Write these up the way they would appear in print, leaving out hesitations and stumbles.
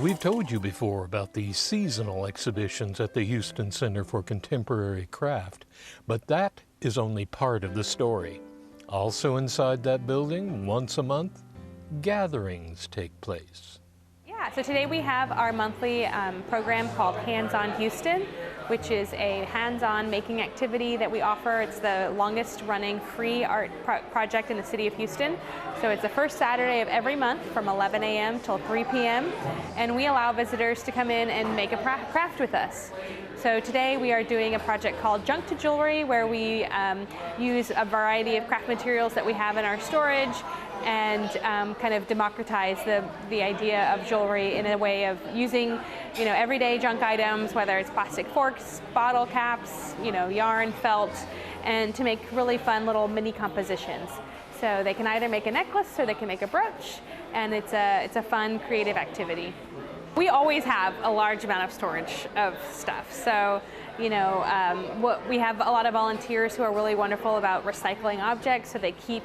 We've told you before about the seasonal exhibitions at the Houston Center for Contemporary Craft, but that is only part of the story. Also inside that building, once a month, gatherings take place. Yeah, so today we have our monthly program called Hands-On Houston, which is a hands-on making activity that we offer. It's the longest running free art project in the city of Houston. So it's the first Saturday of every month from 11 a.m. till 3 p.m. And we allow visitors to come in and make a craft with us. So today we are doing a project called Junk to Jewelry, where we use a variety of craft materials that we have in our storage and kind of democratize the idea of jewelry in a way of using, everyday junk items, whether it's plastic forks, bottle caps, yarn, felt, and to make really fun little mini compositions. So they can either make a necklace or they can make a brooch, and it's a fun, creative activity. We always have a large amount of storage of stuff. So, we have a lot of volunteers who are really wonderful about recycling objects, so they keep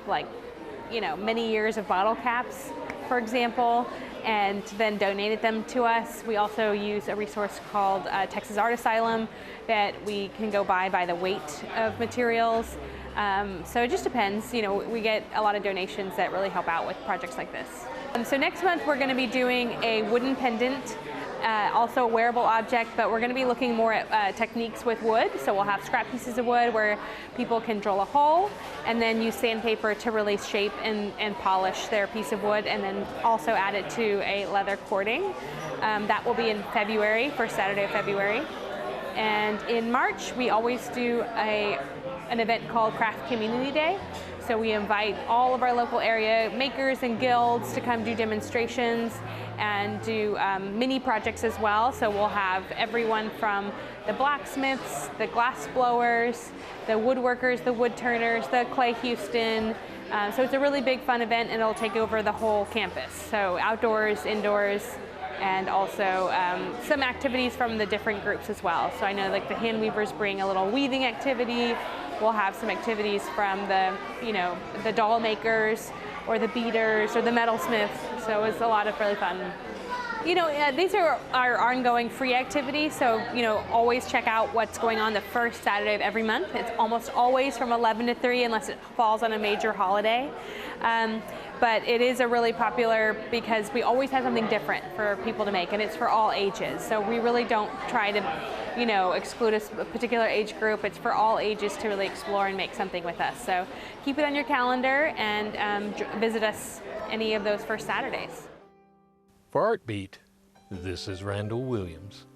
many years of bottle caps, for example, and then donated them to us. We also use a resource called Texas Art Asylum that we can go by the weight of materials. So it just depends. We get a lot of donations that really help out with projects like this. So next month we're going to be doing a wooden pendant, also a wearable object, but we're going to be looking more at techniques with wood. So we'll have scrap pieces of wood where people can drill a hole and then use sandpaper to really shape and polish their piece of wood, and then also add it to a leather cording. That will be in February, first Saturday of February. And in March we always do an event called Craft Community Day. So we invite all of our local area makers and guilds to come do demonstrations and do mini projects as well. So we'll have everyone from the blacksmiths, the glass blowers, the woodworkers, the wood turners, the Clay Houston. So it's a really big fun event, and it'll take over the whole campus. So outdoors, indoors, and also some activities from the different groups as well. So I know the hand weavers bring a little weaving activity. We'll have some activities from the doll makers or the beaders or the metalsmiths. So it's a lot of really fun. These are our ongoing free activities, so always check out what's going on the first Saturday of every month. It's almost always from 11 to 3 unless it falls on a major holiday. But it is a really popular because we always have something different for people to make, and it's for all ages. So we really don't try to exclude a particular age group. It's for all ages to really explore and make something with us. So keep it on your calendar and visit us any of those first Saturdays. For Artbeat, this is Randall Williams.